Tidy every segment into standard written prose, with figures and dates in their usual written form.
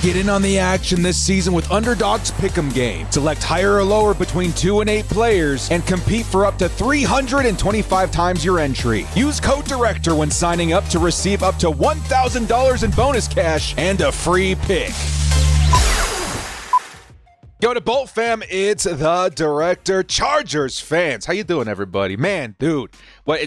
Get in on the action this season with Underdog's Pick'em game. Select higher or lower between 2 and 8 players and compete for up to 325 times your entry. Use code DIRECTOR when signing up to receive up to $1,000 in bonus cash and a free pick. Yo, to Bolt fam, it's the Director. Chargers fans, how you doing, everybody? Man, dude, what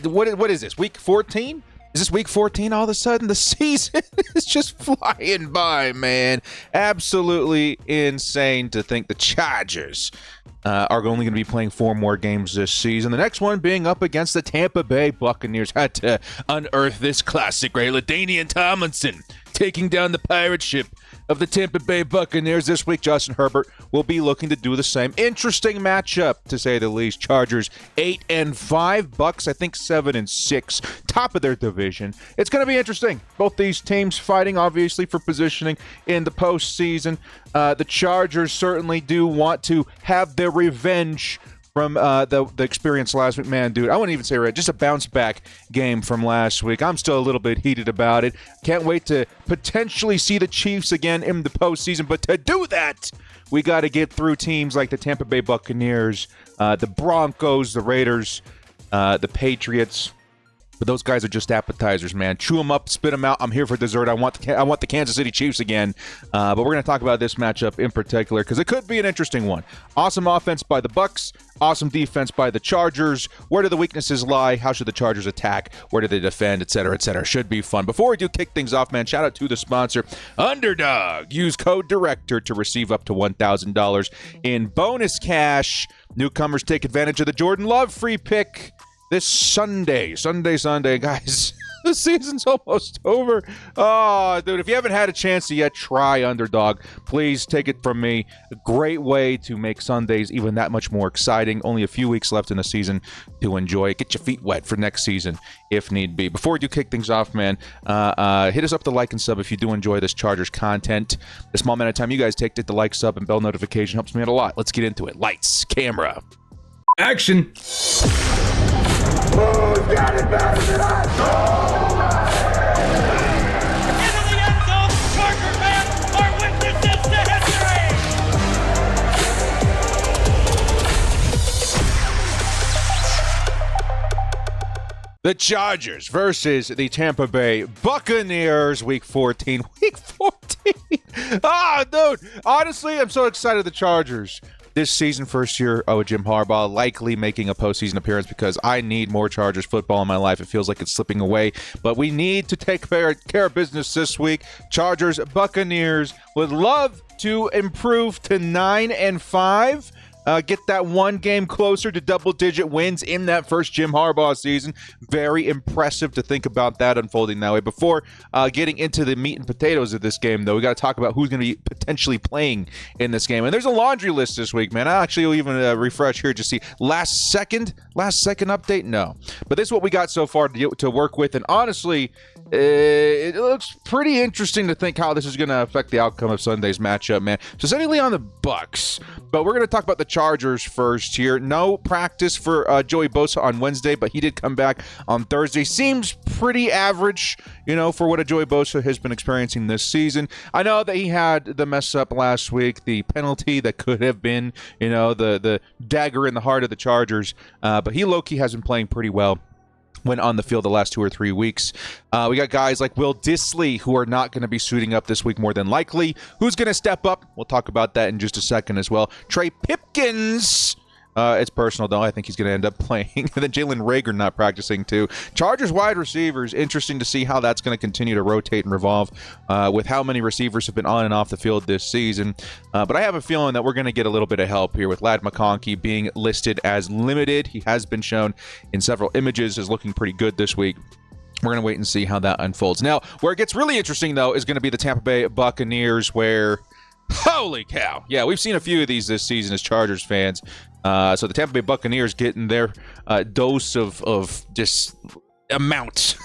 is this, week 14? Is this week 14 all of a sudden? The season is just flying by, man. Absolutely insane to think the Chargers are only going to be playing 4 more games this season. The next one being up against the Tampa Bay Buccaneers. Had to unearth this classic, right? LaDainian Tomlinson taking down the pirate ship of the Tampa Bay Buccaneers this week. Justin Herbert will be looking to do the same. Interesting matchup, to say the least. Chargers 8-5, Bucks I think 7-6, top of their division. It's going to be interesting. Both these teams fighting, obviously, for positioning in the postseason. The Chargers certainly do want to have their revenge from the experience last week. Man, dude, I wouldn't even say just a bounce-back game from last week. I'm still a little bit heated about it. Can't wait to potentially see the Chiefs again in the postseason. But to do that, we got to get through teams like the Tampa Bay Buccaneers, the Broncos, the Raiders, the Patriots. But those guys are just appetizers, man. Chew them up, spit them out. I'm here for dessert. I want the Kansas City Chiefs again. But we're going to talk about this matchup in particular because it could be an interesting one. Awesome offense by the Bucks. Awesome defense by the Chargers. Where do the weaknesses lie? How should the Chargers attack? Where do they defend? Et cetera, et cetera. Should be fun. Before we do kick things off, man, shout out to the sponsor, Underdog. Use code DIRECTOR to receive up to $1,000 in bonus cash. Newcomers take advantage of the Jordan Love free pick this Sunday, guys. The season's almost over. Oh, dude, if you haven't had a chance to yet, try Underdog. Please take it from me. A great way to make Sundays even that much more exciting. Only a few weeks left in the season to enjoy it. Get your feet wet for next season if need be. Before we do kick things off, man, hit us up the like and sub if you do enjoy this Chargers content. The small amount of time you guys take to hit the like, sub, and bell notification helps me out a lot. Let's get into it. Lights, camera, action. Who's got it better than us? Into the end zone, Charger fans are witnesses to history! The Chargers versus the Tampa Bay Buccaneers, Week 14. Week 14! Ah, dude! Honestly, I'm so excited the Chargers this season, first year with Jim Harbaugh, likely making a postseason appearance because I need more Chargers football in my life. It feels like it's slipping away, but we need to take care of business this week. Chargers, Buccaneers would love to improve to 9-5. Get that one game closer to double-digit wins in that first Jim Harbaugh season. Very impressive to think about that unfolding that way. Before getting into the meat and potatoes of this game, though, we got to talk about who's going to be potentially playing in this game. And there's a laundry list this week, man. I'll actually even refresh here to see last second update. No, but this is what we got so far to work with. And honestly, it looks pretty interesting to think how this is going to affect the outcome of Sunday's matchup, man. Specifically on the Bucks, but we're going to talk about the Chargers first here. No practice for Joey Bosa on Wednesday, but he did come back on Thursday. Seems pretty average, for what a Joey Bosa has been experiencing this season. I know that he had the mess up last week, the penalty that could have been, the dagger in the heart of the Chargers, but he low-key has been playing pretty well when on the field the last 2 or 3 weeks. We got guys like Will Dissly who are not going to be suiting up this week more than likely. Who's going to step up? We'll talk about that in just a second as well. Trey Pipkins. It's personal, though. I think he's going to end up playing. And then Jalen Reagor not practicing, too. Chargers wide receivers. Interesting to see how that's going to continue to rotate and revolve with how many receivers have been on and off the field this season. But I have a feeling that we're going to get a little bit of help here with Ladd McConkey being listed as limited. He has been shown in several images as looking pretty good this week. We're going to wait and see how that unfolds. Now, where it gets really interesting, though, is going to be the Tampa Bay Buccaneers, where holy cow. Yeah, we've seen a few of these this season as Chargers fans. So the Tampa Bay Buccaneers getting their dose of just amountness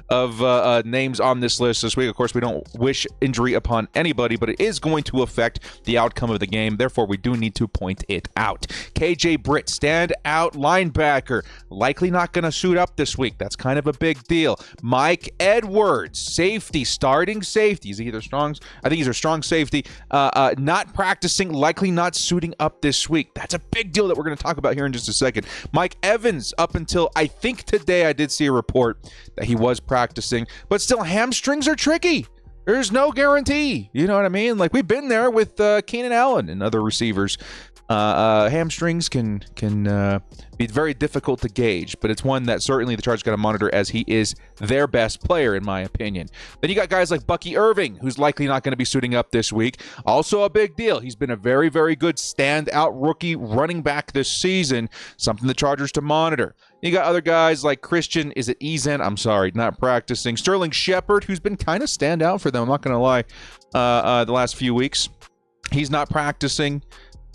of names on this list this week. Of course, we don't wish injury upon anybody, but it is going to affect the outcome of the game. Therefore, we do need to point it out. KJ Britt, stand-out linebacker, likely not going to suit up this week. That's kind of a big deal. Mike Edwards, safety, starting safety. He's either strong. I think he's a strong safety. Not practicing, likely not suiting up this week. That's a big deal that we're going to talk about here in just a second. Mike Evans, up until I think today, I did see a report that he was practicing, but still, hamstrings are tricky. There's no guarantee. You know what I mean? Like, we've been there with Keenan Allen and other receivers. Hamstrings can be very difficult to gauge, but it's one that certainly the Chargers got to monitor, as he is their best player, in my opinion. Then you got guys like Bucky Irving, who's likely not going to be suiting up this week. Also a big deal. He's been a very, very good standout rookie running back this season, something the Chargers to monitor. You got other guys like Christian, is it Ezen? I'm sorry, not practicing. Sterling Shepard, who's been kind of standout for them, I'm not going to lie, the last few weeks. He's not practicing.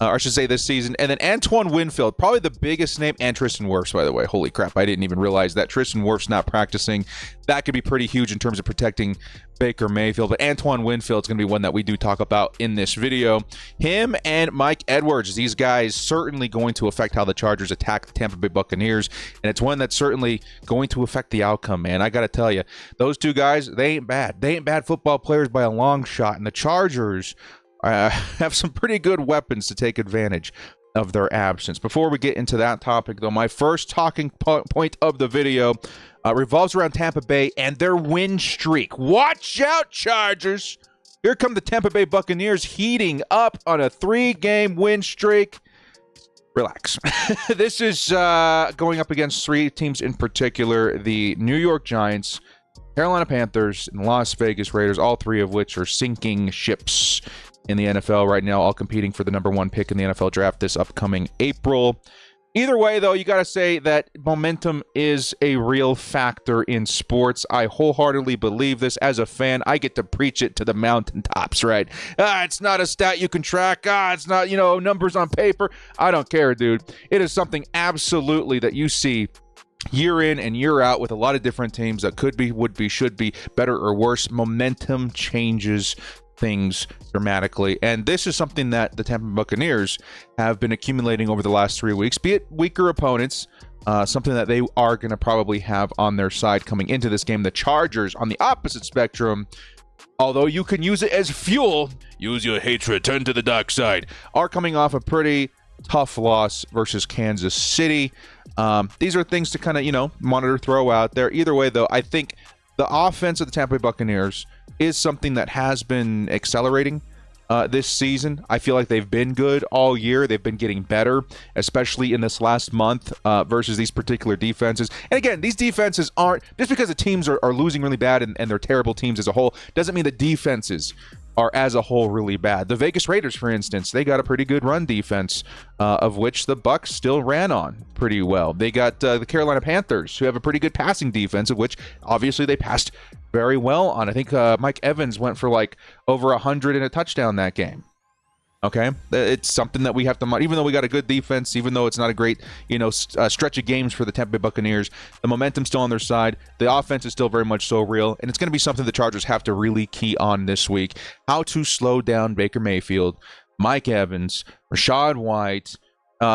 Or I should say this season. And then Antoine Winfield, probably the biggest name, and Tristan Wirfs, by the way. Holy crap, I didn't even realize that. Tristan Wirfs not practicing. That could be pretty huge in terms of protecting Baker Mayfield. But Antoine Winfield is going to be one that we do talk about in this video. Him and Mike Edwards, these guys certainly going to affect how the Chargers attack the Tampa Bay Buccaneers. And it's one that's certainly going to affect the outcome, man. I got to tell you, those two guys, they ain't bad. They ain't bad football players by a long shot. And the Chargers have some pretty good weapons to take advantage of their absence. Before we get into that topic, though, my first talking point of the video revolves around Tampa Bay and their win streak. Watch out, Chargers! Here come the Tampa Bay Buccaneers heating up on a 3-game win streak. Relax. This is going up against 3 teams in particular: the New York Giants, Carolina Panthers, and Las Vegas Raiders, all 3 of which are sinking ships in the NFL right now, all competing for the number 1 pick in the NFL draft this upcoming April. Either way, though, you got to say that momentum is a real factor in sports. I wholeheartedly believe this. As a fan, I get to preach it to the mountaintops, right? It's not a stat you can track. It's not, numbers on paper. I don't care, dude. It is something absolutely that you see year in and year out with a lot of different teams that could be, would be, should be better or worse. Momentum changes things dramatically, and this is something that the Tampa Buccaneers have been accumulating over the last 3 weeks, be it weaker opponents, something that they are going to probably have on their side coming into this game. The Chargers, on the opposite spectrum, although you can use it as fuel, use your hatred, turn to the dark side, are coming off a pretty tough loss versus Kansas City. These are things to kind of, monitor, throw out there. Either way, though, I think the offense of the Tampa Bay Buccaneers is something that has been accelerating this season. I feel like they've been good all year. They've been getting better, especially in this last month versus these particular defenses. And again, these defenses aren't, just because the teams are losing really bad and they're terrible teams as a whole, doesn't mean the defenses are as a whole really bad. The Vegas Raiders, for instance, they got a pretty good run defense, of which the Bucs still ran on pretty well. They got the Carolina Panthers, who have a pretty good passing defense, of which obviously they passed very well on. I think Mike Evans went for like over 100 and a touchdown that game. Okay, it's something that we have to, even though we got a good defense, even though it's not a great, stretch of games for the Tampa Bay Buccaneers, the momentum's still on their side. The offense is still very much so real, and it's going to be something the Chargers have to really key on this week. How to slow down Baker Mayfield, Mike Evans, Rachaad White.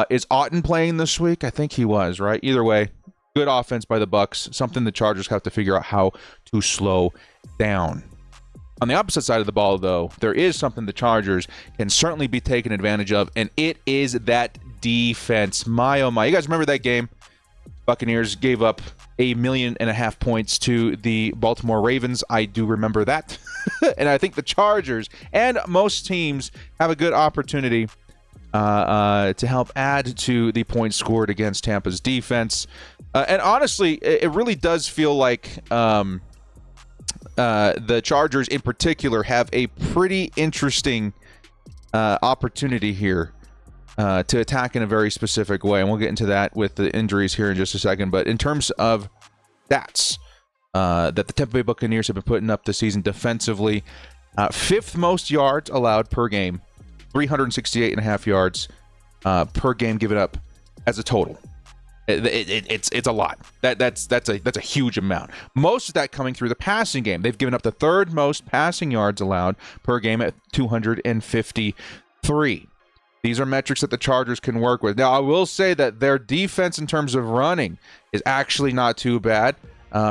Is Otten playing this week? I think he was, right? Either way, good offense by the Bucs. Something the Chargers have to figure out how to slow down. On the opposite side of the ball, though, there is something the Chargers can certainly be taken advantage of, and it is that defense. My, oh my. You guys remember that game? Buccaneers gave up 1.5 million points to the Baltimore Ravens. I do remember that. And I think the Chargers and most teams have a good opportunity to help add to the points scored against Tampa's defense. And honestly, it really does feel like the Chargers in particular have a pretty interesting opportunity here to attack in a very specific way. And we'll get into that with the injuries here in just a second. But in terms of stats that the Tampa Bay Buccaneers have been putting up this season defensively, 5th most yards allowed per game, 368.5 yards per game given up as a total. It's a lot. That's a huge amount. Most of that coming through the passing game. They've given up the third most passing yards allowed per game at 253. These are metrics that the Chargers can work with. Now, I will say that their defense in terms of running is actually not too bad,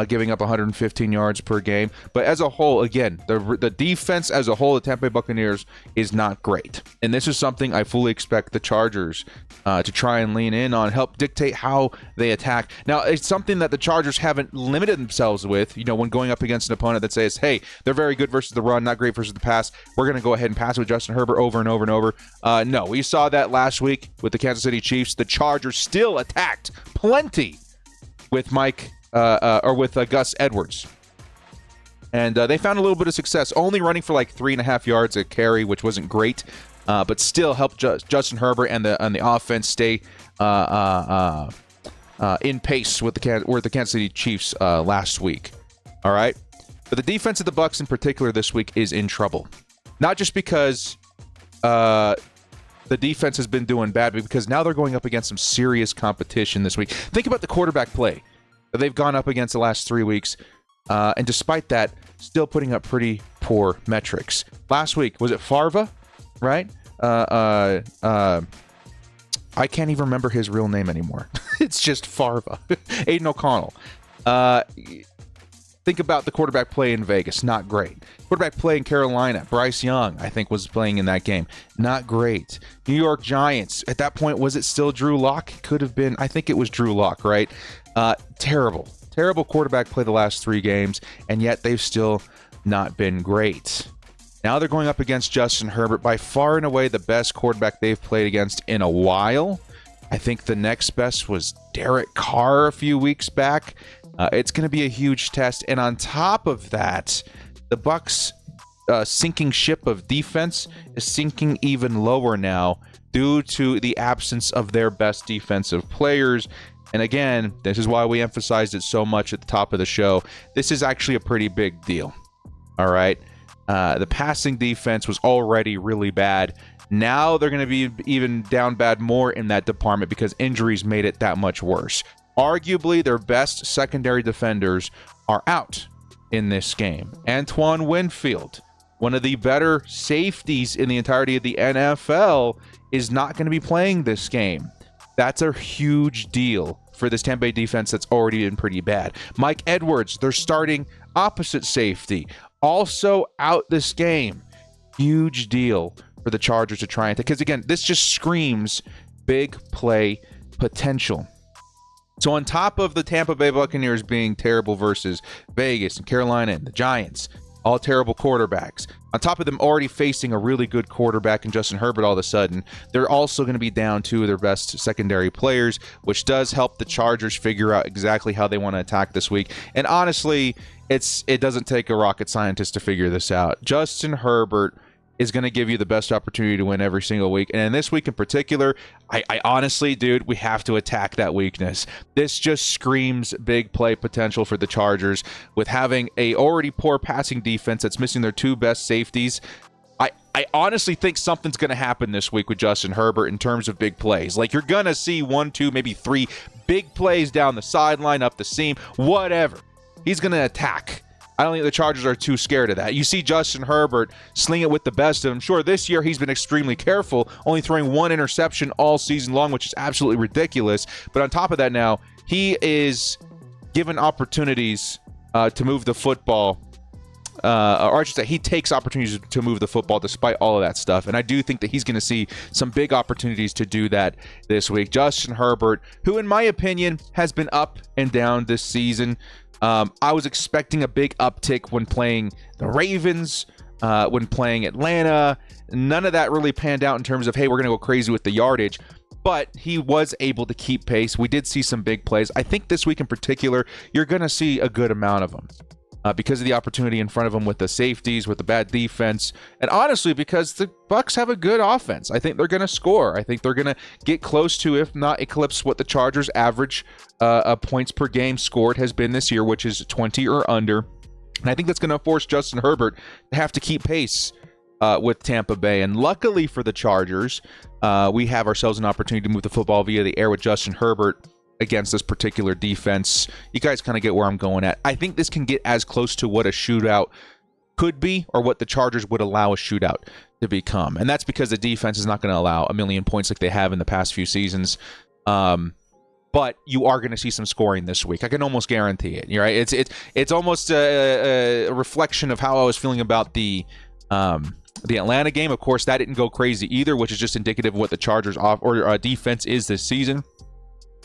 giving up 115 yards per game. But as a whole, again, the defense as a whole, the Tampa Bay Buccaneers, is not great. And this is something I fully expect the Chargers to try and lean in on, help dictate how they attack. Now, it's something that the Chargers haven't limited themselves with, when going up against an opponent that says, hey, they're very good versus the run, not great versus the pass. We're going to go ahead and pass with Justin Herbert over and over and over. No, we saw that last week with the Kansas City Chiefs. The Chargers still attacked plenty with with Gus Edwards. And they found a little bit of success, only running for like 3.5 yards a carry, which wasn't great, but still helped Justin Herbert and the offense stay in pace with the Kansas City Chiefs last week. All right? But the defense of the Bucs in particular this week is in trouble. Not just because the defense has been doing bad, but because now they're going up against some serious competition this week. Think about the quarterback play that they've gone up against the last 3 weeks, and despite that, still putting up pretty poor metrics. Last week, was it Farva, right? I can't even remember his real name anymore. It's just Farva. Aiden O'Connell. Think about the quarterback play in Vegas. Not great. Quarterback play in Carolina. Bryce Young, I think, was playing in that game. Not great. New York Giants. At that point, was it still Drew Lock? Could have been. I think it was Drew Lock, right? Terrible quarterback play the last 3 games, and yet they've still not been great. Now they're going up against Justin Herbert, by far and away the best quarterback they've played against in a while. I think the next best was Derek Carr a few weeks back. It's going to be a huge test, and on top of that, the Bucs' sinking ship of defense is sinking even lower now due to the absence of their best defensive players. And again, this is why we emphasized it so much at the top of the show. This is actually a pretty big deal. All right. The passing defense was already really bad. Now they're going to be even down bad more in that department because injuries made it that much worse. Arguably, their best secondary defenders are out in this game. Antoine Winfield, one of the better safeties in the entirety of the NFL, is not going to be playing this game. That's a huge deal for this Tampa Bay defense that's already been pretty bad. Mike Edwards, their starting opposite safety, also out this game. Huge deal for the Chargers to try and take, because again, this just screams big play potential. So on top of the Tampa Bay Buccaneers being terrible versus Vegas and Carolina and the Giants, all terrible quarterbacks, on top of them already facing a really good quarterback in Justin Herbert all of a sudden, they're also going to be down 2 of their best secondary players, which does help the Chargers figure out exactly how they want to attack this week. And honestly, it doesn't take a rocket scientist to figure this out. Justin Herbert is going to give you the best opportunity to win every single week. And in this week in particular, I honestly, dude, we have to attack that weakness. This just screams big play potential for the Chargers with having a already poor passing defense that's missing their 2 best safeties. I honestly think something's going to happen this week with Justin Herbert in terms of big plays. Like, you're going to see 1, 2, maybe 3 big plays down the sideline, up the seam, whatever. He's going to attack. I don't think the Chargers are too scared of that. You see Justin Herbert sling it with the best of them. Sure, this year he's been extremely careful, only throwing 1 interception all season long, which is absolutely ridiculous. But on top of that now, he is given opportunities to move the football. Or I should say, he takes opportunities to move the football despite all of that stuff. And I do think that he's going to see some big opportunities to do that this week. Justin Herbert, who in my opinion has been up and down this season. I was expecting a big uptick when playing the Ravens, when playing Atlanta. None of that really panned out in terms of, hey, we're going to go crazy with the yardage. But he was able to keep pace. We did see some big plays. I think this week in particular, you're going to see a good amount of them. Because of the opportunity in front of them with the safeties, with the bad defense, and honestly, because the Bucs have a good offense. I think they're going to score. I think they're going to get close to, if not eclipse, what the Chargers' average points per game scored has been this year, which is 20 or under. And I think that's going to force Justin Herbert to have to keep pace with Tampa Bay. And luckily for the Chargers, we have ourselves an opportunity to move the football via the air with Justin Herbert against this particular defense. You guys kind of get where I'm going at. I think this can get as close to what a shootout could be, or what the Chargers would allow a shootout to become. And that's because the defense is not going to allow a million points like they have in the past few seasons. But you are going to see some scoring this week. I can almost guarantee it. Right? It's almost a reflection of how I was feeling about the Atlanta game. Of course, that didn't go crazy either, which is just indicative of what the Chargers defense is this season.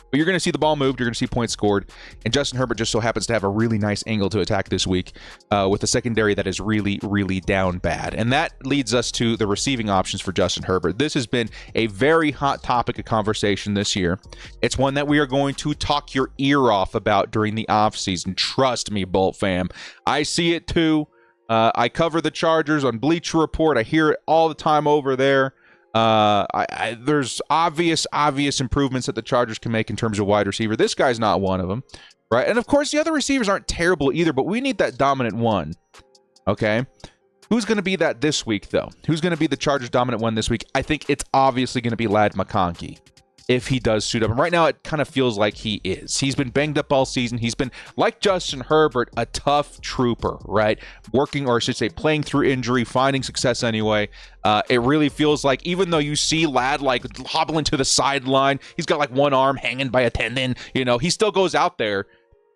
But you're going to see the ball moved. You're going to see points scored. And Justin Herbert just so happens to have a really nice angle to attack this week with a secondary that is really, really down bad. And that leads us to the receiving options for Justin Herbert. This has been a very hot topic of conversation this year. It's one that we are going to talk your ear off about during the offseason. Trust me, Bolt fam. I see it too. I cover the Chargers on Bleacher Report. I hear it all the time over there. There's obvious improvements that the Chargers can make in terms of wide receiver. This guy's not one of them, right? And of course, the other receivers aren't terrible either, but we need that dominant one, okay? Who's going to be that this week, though? Who's going to be the Chargers' dominant one this week? I think it's obviously going to be Ladd McConkey if he does suit up. And right now, it kind of feels like he is. He's been banged up all season. He's been, like Justin Herbert, a tough trooper, right? Working, or I should say, playing through injury, finding success anyway. It really feels like, even though you see Ladd like hobbling to the sideline, he's got like one arm hanging by a tendon, he still goes out there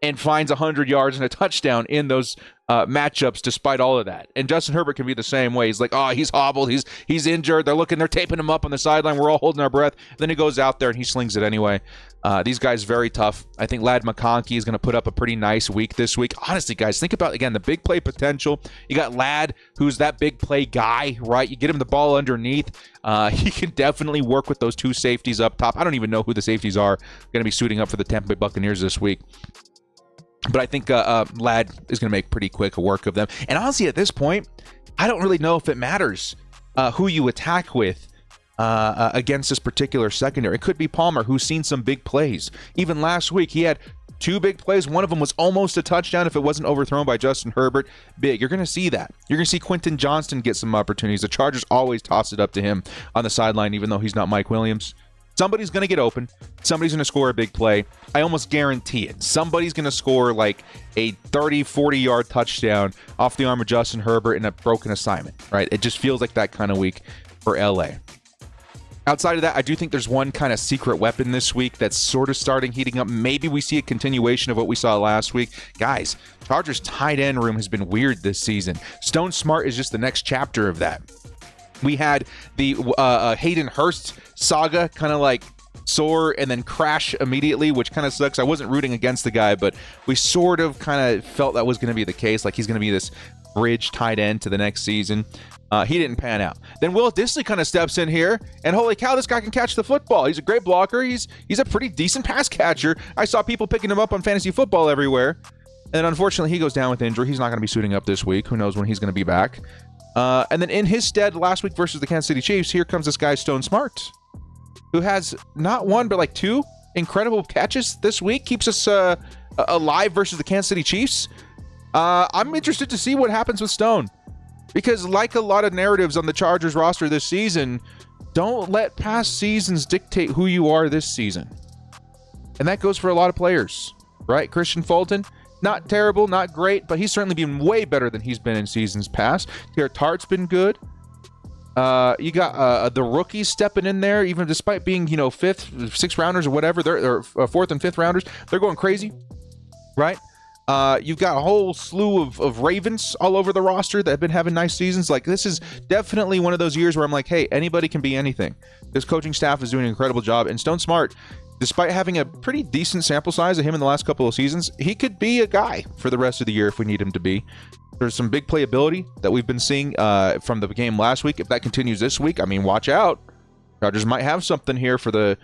and finds 100 yards and a touchdown in those matchups despite all of that. And Justin Herbert can be the same way. He's like, oh, he's hobbled. He's injured. They're taping him up on the sideline. We're all holding our breath. Then he goes out there and he slings it anyway. These guys very tough. I think Ladd McConkey is going to put up a pretty nice week this week. Honestly, guys, think about, again, the big play potential. You got Ladd, who's that big play guy, right? You get him the ball underneath. He can definitely work with those two safeties up top. I don't even know who the safeties are going to be suiting up for the Tampa Bay Buccaneers this week. But I think Ladd is going to make pretty quick work of them. And honestly, at this point, I don't really know if it matters who you attack with against this particular secondary. It could be Palmer, who's seen some big plays. Even last week, he had two big plays. One of them was almost a touchdown if it wasn't overthrown by Justin Herbert. Big. You're going to see that. You're going to see Quentin Johnston get some opportunities. The Chargers always toss it up to him on the sideline, even though he's not Mike Williams. Somebody's going to get open. Somebody's going to score a big play. I almost guarantee it. Somebody's going to score like a 30, 40-yard touchdown off the arm of Justin Herbert in a broken assignment, right? It just feels like that kind of week for LA. Outside of that, I do think there's one kind of secret weapon this week that's sort of starting heating up. Maybe we see a continuation of what we saw last week. Guys, Chargers tight end room has been weird this season. Stone Smart is just the next chapter of that. We had the Hayden Hurst saga kind of like soar and then crash immediately, which kind of sucks. I wasn't rooting against the guy, but we sort of kind of felt that was going to be the case. Like he's going to be this bridge tight end to the next season. He didn't pan out. Then Will Dissly kind of steps in here, and holy cow, this guy can catch the football. He's a great blocker. He's a pretty decent pass catcher. I saw people picking him up on fantasy football everywhere. And unfortunately, he goes down with injury. He's not going to be suiting up this week. Who knows when he's going to be back. And then in his stead, last week versus the Kansas City Chiefs, here comes this guy, Stone Smart, who has not one, but like two incredible catches this week. Keeps us alive versus the Kansas City Chiefs. I'm interested to see what happens with Stone. Because like a lot of narratives on the Chargers roster this season, don't let past seasons dictate who you are this season. And that goes for a lot of players, right? Christian Fulton, not terrible, not great, but he's certainly been way better than he's been in seasons past. Taylor Tart's been good. You got the rookies stepping in there, even despite being, fifth, sixth rounders or whatever, they're fourth and fifth rounders. They're going crazy, right? You've got a whole slew of Ravens all over the roster that have been having nice seasons. Like, this is definitely one of those years where I'm like, hey, anybody can be anything. This coaching staff is doing an incredible job. And Stone Smart, despite having a pretty decent sample size of him in the last couple of seasons, he could be a guy for the rest of the year if we need him to be. There's some big playability that we've been seeing from the game last week. If that continues this week, I mean, watch out. Chargers might have something here for the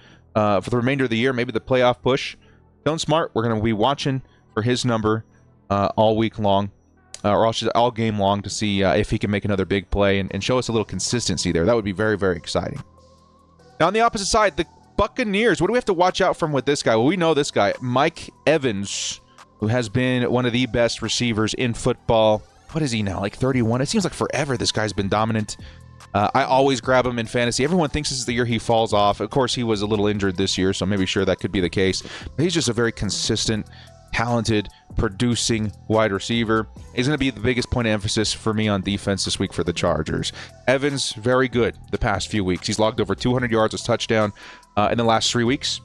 remainder of the year, maybe the playoff push. Stone Smart, we're going to be watching for his number all week long, or all game long, to see if he can make another big play and show us a little consistency there. That would be very, very exciting. Now, on the opposite side, the Buccaneers, what do we have to watch out from with this guy? Well, we know this guy, Mike Evans, who has been one of the best receivers in football. What is he now, like 31? It seems like forever this guy's been dominant. I always grab him in fantasy. Everyone thinks this is the year he falls off. Of course, he was a little injured this year, so maybe sure that could be the case. But he's just a very consistent, talented, producing wide receiver. He's going to be the biggest point of emphasis for me on defense this week for the Chargers. Evans, very good the past few weeks. He's logged over 200 yards as touchdown in the last 3 weeks.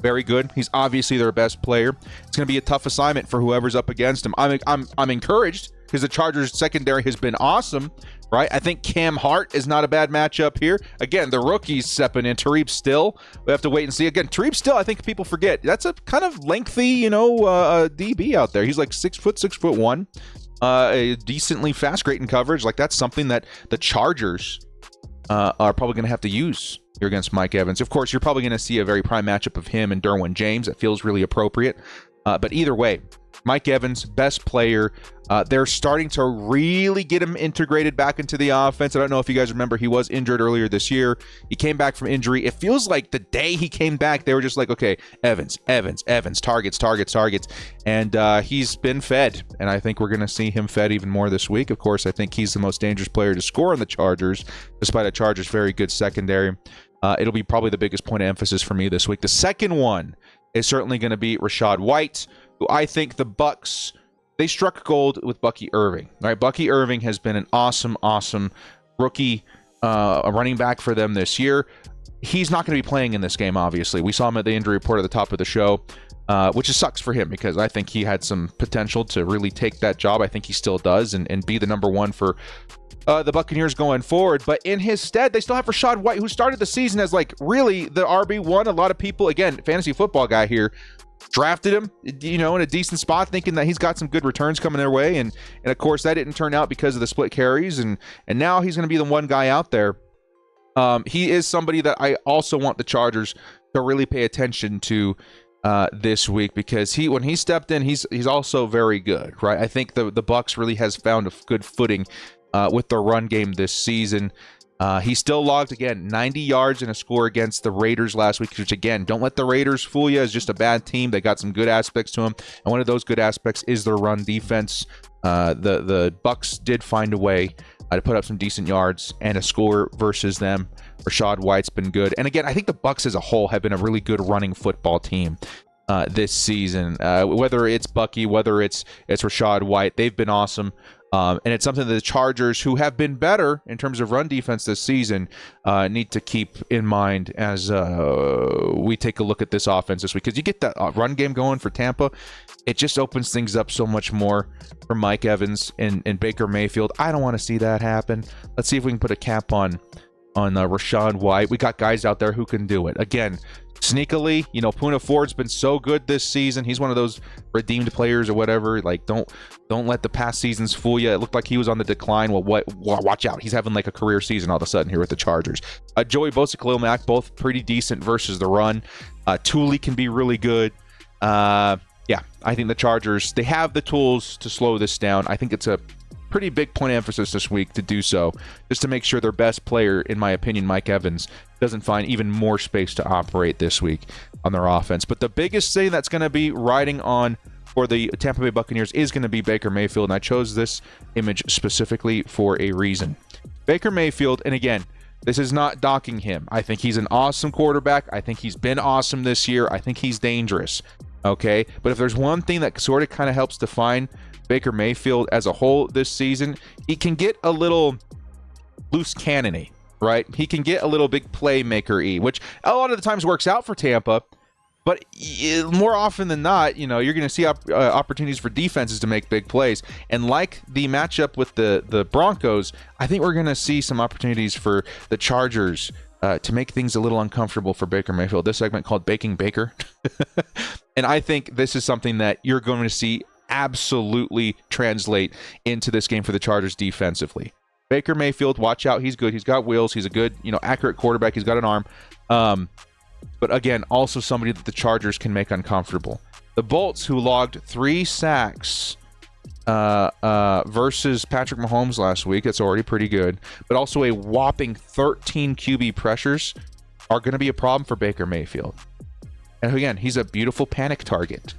Very good. He's obviously their best player. It's going to be a tough assignment for whoever's up against him. I'm encouraged because the Chargers secondary has been awesome, right? I think Cam Hart is not a bad matchup here. Again, the rookies stepping in. Tariq Still, we have to wait and see. Again, Tariq Still, I think people forget. That's a kind of lengthy, DB out there. He's like 6'1", a decently fast, great in coverage. Like that's something that the Chargers are probably going to have to use here against Mike Evans. Of course, you're probably going to see a very prime matchup of him and Derwin James. That feels really appropriate. But either way, Mike Evans, best player. They're starting to really get him integrated back into the offense. I don't know if you guys remember, he was injured earlier this year. He came back from injury. It feels like the day he came back, they were just like, okay, Evans, targets. And he's been fed. And I think we're going to see him fed even more this week. Of course, I think he's the most dangerous player to score on the Chargers, despite a Chargers' very good secondary. It'll be probably the biggest point of emphasis for me this week. The second one is certainly going to be Rachaad White, who I think the Bucs, they struck gold with Bucky Irving. All right, Bucky Irving has been an awesome rookie running back for them this year. He's not going to be playing in this game, obviously. We saw him at the injury report at the top of the show, which just sucks for him because I think he had some potential to really take that job. I think he still does and be the number one for the Buccaneers going forward. But in his stead, they still have Rachaad White, who started the season as like really the RB1. A lot of people, again, fantasy football guy here, drafted him, in a decent spot, thinking that he's got some good returns coming their way. And of course, that didn't turn out because of the split carries. And now he's going to be the one guy out there. He is somebody that I also want the Chargers to really pay attention to this week because when he stepped in, he's also very good, right? I think the Bucs really has found a good footing with the run game this season. He still logged, again, 90 yards and a score against the Raiders last week, which, again, don't let the Raiders fool you. It's just a bad team. They got some good aspects to them, and one of those good aspects is their run defense. The Bucs did find a way to put up some decent yards and a score versus them. Rachaad White's been good. And, again, I think the Bucs as a whole have been a really good running football team this season. Whether it's Bucky, whether it's Rachaad White, they've been awesome. And it's something that the Chargers, who have been better in terms of run defense this season, need to keep in mind as we take a look at this offense this week. Because you get that run game going for Tampa, it just opens things up so much more for Mike Evans and Baker Mayfield. I don't want to see that happen. Let's see if we can put a cap on Rachaad White. We got guys out there who can do it. Again, sneakily, Poona Ford's been so good this season. He's one of those redeemed players or whatever. Like, don't let the past seasons fool you. It looked like he was on the decline. Well, watch out. He's having like a career season all of a sudden here with the Chargers. Joey Bosa, Khalil Mack, both pretty decent versus the run. Thule can be really good. Yeah, I think the Chargers, they have the tools to slow this down. I think it's a pretty big point of emphasis this week to do so, just to make sure their best player, in my opinion, Mike Evans, doesn't find even more space to operate this week on their offense. But the biggest thing that's going to be riding on for the Tampa Bay Buccaneers is going to be Baker Mayfield, and I chose this image specifically for a reason. Baker Mayfield, and again, this is not docking him. I think he's an awesome quarterback. I think he's been awesome this year. I think he's dangerous, okay? But if there's one thing that sort of kind of helps define Baker Mayfield as a whole this season, he can get a little loose cannon-y, right? He can get a little big playmaker-y, which a lot of the times works out for Tampa, but more often than not, you're going to see opportunities for defenses to make big plays. And like the matchup with the Broncos, I think we're going to see some opportunities for the Chargers to make things a little uncomfortable for Baker Mayfield. This segment called Baking Baker. And I think this is something that you're going to see absolutely translate into this game for the Chargers defensively. Baker Mayfield, watch out. He's good. He's got wheels. He's a good, accurate quarterback. He's got an arm. But again, also somebody that the Chargers can make uncomfortable. The Bolts, who logged 3 sacks versus Patrick Mahomes last week, that's already pretty good, but also a whopping 13 QB pressures, are going to be a problem for Baker Mayfield. And again, he's a beautiful panic target.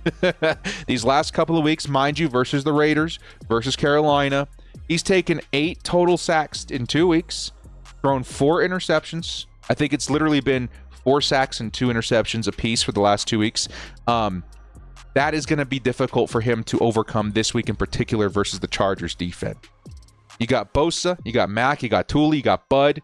These last couple of weeks, mind you, versus the Raiders, versus Carolina, he's taken 8 total sacks in 2 weeks. thrown 4 interceptions. I think it's literally been 4 sacks and 2 interceptions apiece for the last 2 weeks. That is going to be difficult for him to overcome this week in particular versus the Chargers defense. You got Bosa, you got Mack, you got Tooley, you got Bud.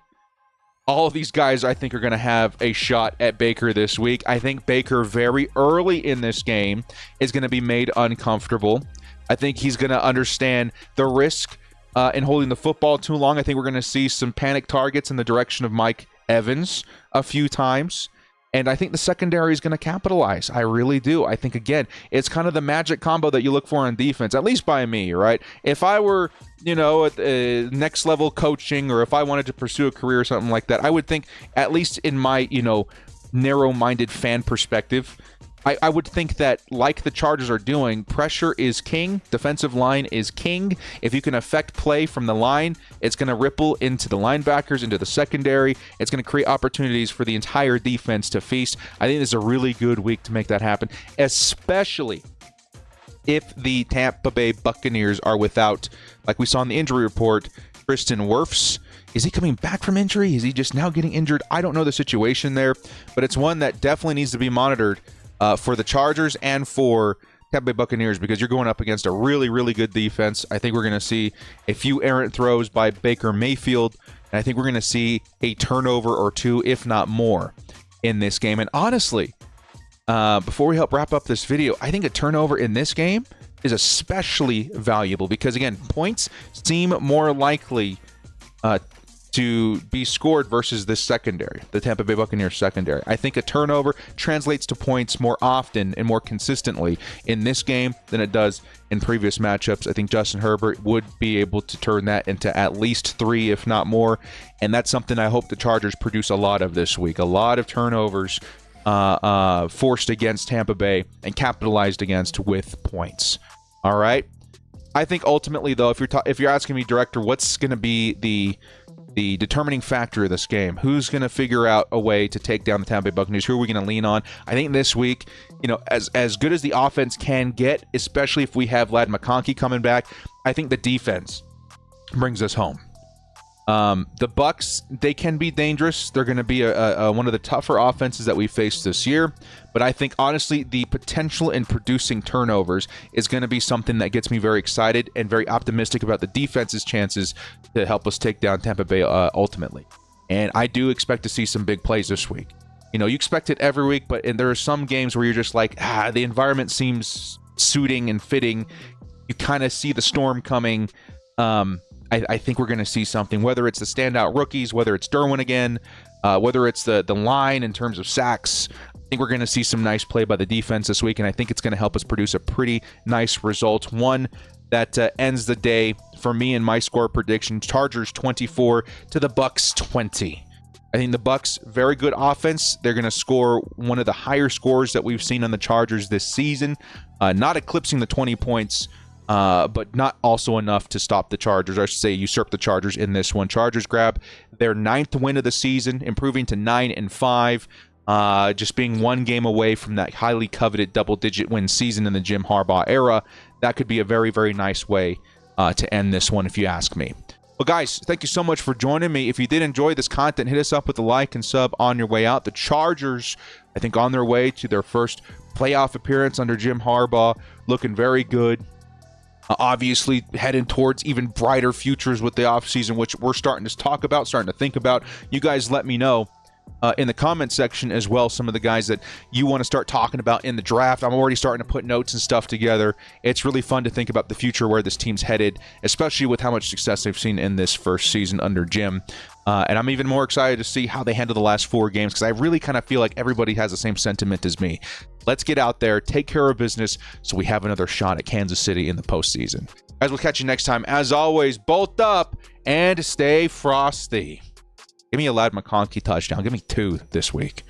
All of these guys, I think, are going to have a shot at Baker this week. I think Baker very early in this game is going to be made uncomfortable. I think he's going to understand the risk in holding the football too long. I think we're going to see some panic targets in the direction of Mike Evans a few times. And I think the secondary is going to capitalize. I really do. I think, again, it's kind of the magic combo that you look for on defense, at least by me, right? If I were, at next level coaching, or if I wanted to pursue a career or something like that, I would think, at least in my, narrow-minded fan perspective, I would think that, like the Chargers are doing, pressure is king, defensive line is king. If you can affect play from the line, it's going to ripple into the linebackers, into the secondary. It's going to create opportunities for the entire defense to feast. I think this is a really good week to make that happen, especially if the Tampa Bay Buccaneers are without, like we saw in the injury report, Tristan Wirfs. Is he coming back from injury? Is he just now getting injured? I don't know the situation there, but it's one that definitely needs to be monitored for the Chargers and for Tampa Bay Buccaneers, because you're going up against a really, really good defense. I think we're going to see a few errant throws by Baker Mayfield, and I think we're going to see a turnover or 2, if not more, in this game. And honestly, before we help wrap up this video, I think a turnover in this game is especially valuable because, again, points seem more likely to be scored versus this secondary, the Tampa Bay Buccaneers secondary. I think a turnover translates to points more often and more consistently in this game than it does in previous matchups. I think Justin Herbert would be able to turn that into at least 3, if not more, and that's something I hope the Chargers produce a lot of this week. A lot of turnovers forced against Tampa Bay and capitalized against with points. All right? I think ultimately, though, if you're asking me, Director, what's going to be the determining factor of this game? Who's going to figure out a way to take down the Tampa Bay Buccaneers? Who are we going to lean on? I think this week, as good as the offense can get, especially if we have Ladd McConkey coming back, I think the defense brings us home. The Bucs, they can be dangerous. They're going to be one of the tougher offenses that we faced this year. But I think, honestly, the potential in producing turnovers is going to be something that gets me very excited and very optimistic about the defense's chances to help us take down Tampa Bay ultimately. And I do expect to see some big plays this week. You expect it every week, but there are some games where you're just like, the environment seems suiting and fitting. You kind of see the storm coming. I think we're going to see something, whether it's the standout rookies, whether it's Derwin again, whether it's the line in terms of sacks. I think we're going to see some nice play by the defense this week, and I think it's going to help us produce a pretty nice result. One that ends the day for me in my score prediction: Chargers 24 to the Bucs 20. I think the Bucs, very good offense. They're going to score one of the higher scores that we've seen on the Chargers this season, not eclipsing the 20 points. But not also enough to stop the Chargers, or I should say usurp the Chargers in this one. Chargers grab their 9th win of the season, improving to 9-5, just being one game away from that highly coveted double-digit win season in the Jim Harbaugh era. That could be a very, very nice way to end this one, if you ask me. Well, guys, thank you so much for joining me. If you did enjoy this content, hit us up with a like and sub on your way out. The Chargers, I think, on their way to their first playoff appearance under Jim Harbaugh, looking very good. Obviously heading towards even brighter futures with the offseason, which we're starting to talk about, starting to think about. You guys let me know in the comment section as well some of the guys that you want to start talking about in the draft. I'm already starting to put notes and stuff together. It's really fun to think about the future, where this team's headed, especially with how much success they've seen in this first season under Jim. And I'm even more excited to see how they handle the last 4 games, because I really kind of feel like everybody has the same sentiment as me. Let's get out there, take care of business, so we have another shot at Kansas City in the postseason. Guys, we'll catch you next time. As always, bolt up and stay frosty. Give me a Ladd McConkey touchdown. Give me 2 this week.